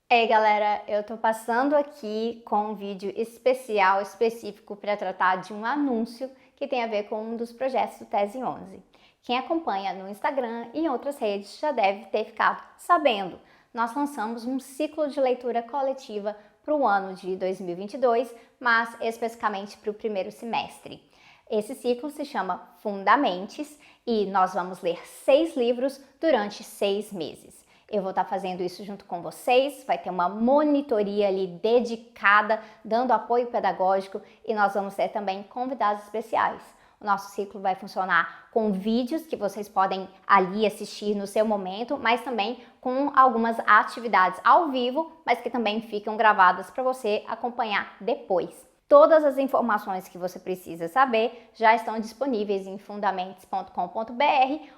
Ei galera, eu tô passando aqui com um vídeo especial, específico para tratar de um anúncio que tem a ver com um dos projetos do Tese 11. Quem acompanha no Instagram e em outras redes já deve ter ficado sabendo. Nós lançamos um ciclo de leitura coletiva para o ano de 2022, mas especificamente para o primeiro semestre. Esse ciclo se chama Fundamentes e nós vamos ler 6 livros durante 6 meses. Eu vou estar fazendo isso junto com vocês, vai ter uma monitoria ali dedicada, dando apoio pedagógico e nós vamos ter também convidados especiais. O nosso ciclo vai funcionar com vídeos que vocês podem ali assistir no seu momento, mas também com algumas atividades ao vivo, mas que também ficam gravadas para você acompanhar depois. Todas as informações que você precisa saber já estão disponíveis em fundamentes.com.br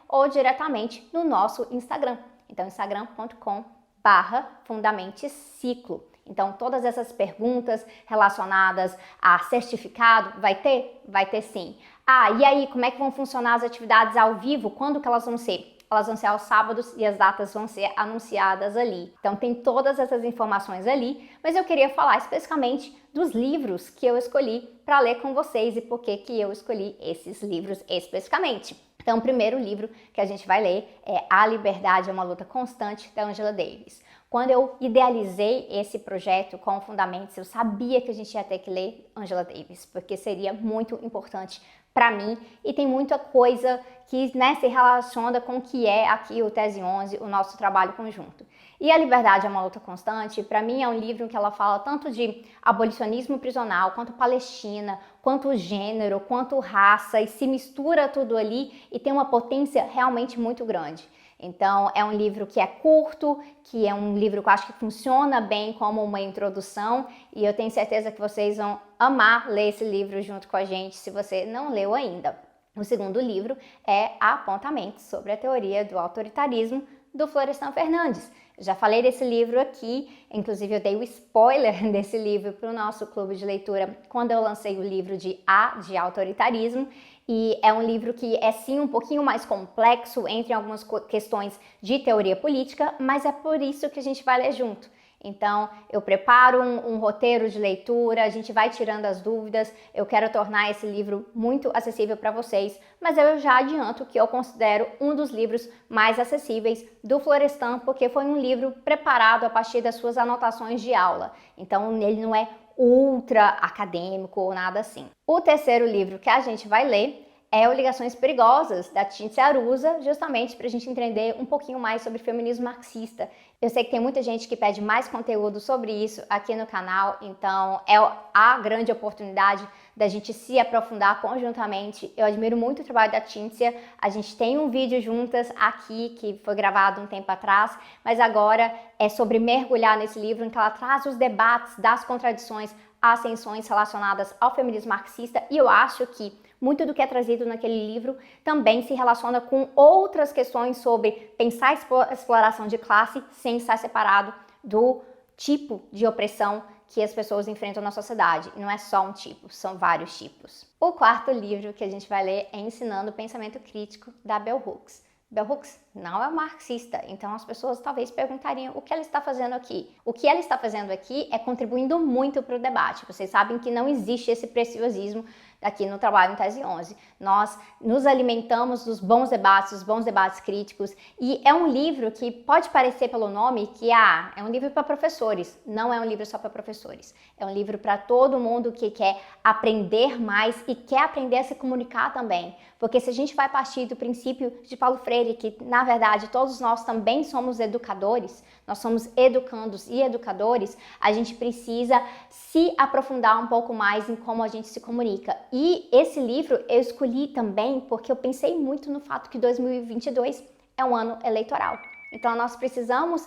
ou diretamente no nosso Instagram. Então, instagram.com/fundamentesciclo. Então, todas essas perguntas relacionadas a certificado, vai ter? Vai ter sim. Ah, e aí, como é que vão funcionar as atividades ao vivo? Quando que elas vão ser? Elas vão ser aos sábados e as datas vão ser anunciadas ali. Então, tem todas essas informações ali, mas eu queria falar especificamente dos livros que eu escolhi para ler com vocês e por que eu escolhi esses livros especificamente. Então, o primeiro livro que a gente vai ler é A Liberdade é uma Luta Constante, da Angela Davis. Quando eu idealizei esse projeto com Fundamentos, eu sabia que a gente ia ter que ler Angela Davis, porque seria muito importante para mim e tem muita coisa que se relaciona com o que é aqui o Tese 11, o nosso trabalho conjunto. E A Liberdade é uma Luta Constante, para mim é um livro que ela fala tanto de abolicionismo prisional, quanto Palestina, quanto gênero, quanto raça, e se mistura tudo ali e tem uma potência realmente muito grande. Então, é um livro que é curto, que é um livro que eu acho que funciona bem como uma introdução e eu tenho certeza que vocês vão amar ler esse livro junto com a gente se você não leu ainda. O segundo livro é Apontamentos sobre a Teoria do Autoritarismo, do Florestan Fernandes. Eu já falei desse livro aqui, inclusive eu dei o spoiler desse livro para o nosso clube de leitura quando eu lancei o livro de Autoritarismo, e é um livro que é sim um pouquinho mais complexo entre algumas questões de teoria política, mas é por isso que a gente vai ler junto. Então, eu preparo um roteiro de leitura, a gente vai tirando as dúvidas, eu quero tornar esse livro muito acessível para vocês, mas eu já adianto que eu considero um dos livros mais acessíveis do Florestan, porque foi um livro preparado a partir das suas anotações de aula. Então, ele não é ultra acadêmico ou nada assim. O terceiro livro que a gente vai ler é o Ligações Perigosas, da Cinzia Arruza, justamente para a gente entender um pouquinho mais sobre feminismo marxista. Eu sei que tem muita gente que pede mais conteúdo sobre isso aqui no canal, então é a grande oportunidade da gente se aprofundar conjuntamente. Eu admiro muito o trabalho da Cinzia, a gente tem um vídeo juntas aqui que foi gravado um tempo atrás, mas agora é sobre mergulhar nesse livro em que ela traz os debates das contradições, as tensões relacionadas ao feminismo marxista, e eu acho que muito do que é trazido naquele livro também se relaciona com outras questões sobre pensar a exploração de classe sem estar separado do tipo de opressão que as pessoas enfrentam na sociedade. E não é só um tipo, são vários tipos. O quarto livro que a gente vai ler é Ensinando o Pensamento Crítico, da Bell Hooks. Bell Hooks não é marxista, então as pessoas talvez perguntariam o que ela está fazendo aqui. O que ela está fazendo aqui é contribuindo muito para o debate. Vocês sabem que não existe esse preciosismo aqui no trabalho em Tese 11. Nós nos alimentamos dos bons debates críticos, e é um livro que pode parecer pelo nome que é um livro para professores. Não é um livro só para professores. É um livro para todo mundo que quer aprender mais e quer aprender a se comunicar também. Porque se a gente vai partir do princípio de Paulo Freire, que na verdade todos nós também somos educadores, nós somos educandos e educadores, a gente precisa se aprofundar um pouco mais em como a gente se comunica. E esse livro eu escolhi também porque eu pensei muito no fato que 2022 é um ano eleitoral. Então nós precisamos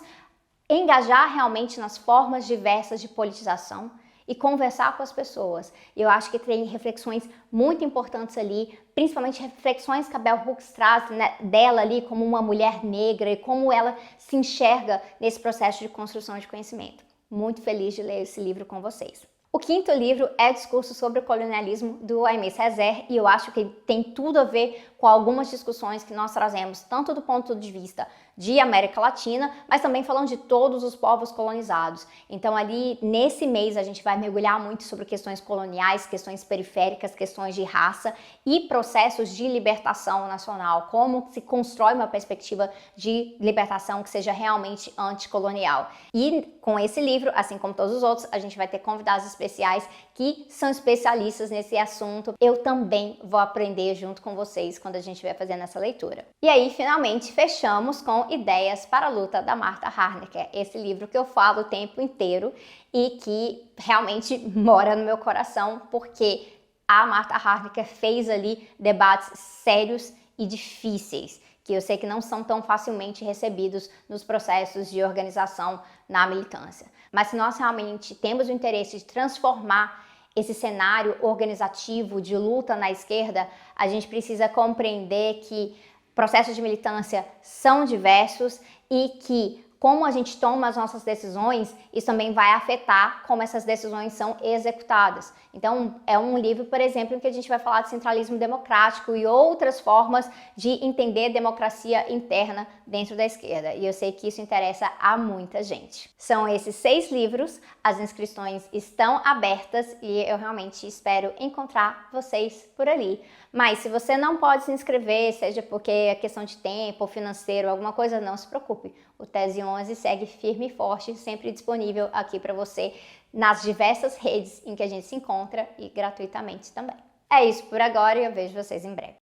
engajar realmente nas formas diversas de politização e conversar com as pessoas. E eu acho que tem reflexões muito importantes ali, principalmente reflexões que a Bell Hooks traz, né, dela ali como uma mulher negra e como ela se enxerga nesse processo de construção de conhecimento. Muito feliz de ler esse livro com vocês. O quinto livro é Discurso sobre o Colonialismo, do Aimé Césaire, e eu acho que tem tudo a ver com algumas discussões que nós trazemos, tanto do ponto de vista de América Latina, mas também falando de todos os povos colonizados. Então ali nesse mês a gente vai mergulhar muito sobre questões coloniais, questões periféricas, questões de raça e processos de libertação nacional, como se constrói uma perspectiva de libertação que seja realmente anticolonial. E com esse livro, assim como todos os outros, a gente vai ter convidados especiais que são especialistas nesse assunto. Eu também vou aprender junto com vocês quando a gente estiver fazendo essa leitura. E aí, finalmente, fechamos com Ideias para a Luta, da Martha Harnecker, esse livro que eu falo o tempo inteiro e que realmente mora no meu coração, porque a Martha Harnecker fez ali debates sérios e difíceis, que eu sei que não são tão facilmente recebidos nos processos de organização na militância. Mas se nós realmente temos o interesse de transformar esse cenário organizativo de luta na esquerda, a gente precisa compreender que processos de militância são diversos e que como a gente toma as nossas decisões, isso também vai afetar como essas decisões são executadas. Então, é um livro, por exemplo, em que a gente vai falar de centralismo democrático e outras formas de entender democracia interna dentro da esquerda. E eu sei que isso interessa a muita gente. São esses 6 livros, as inscrições estão abertas e eu realmente espero encontrar vocês por ali. Mas se você não pode se inscrever, seja porque é questão de tempo ou financeiro, alguma coisa, não se preocupe. O Tese 11 segue firme e forte, sempre disponível aqui para você nas diversas redes em que a gente se encontra e gratuitamente também. É isso por agora e eu vejo vocês em breve.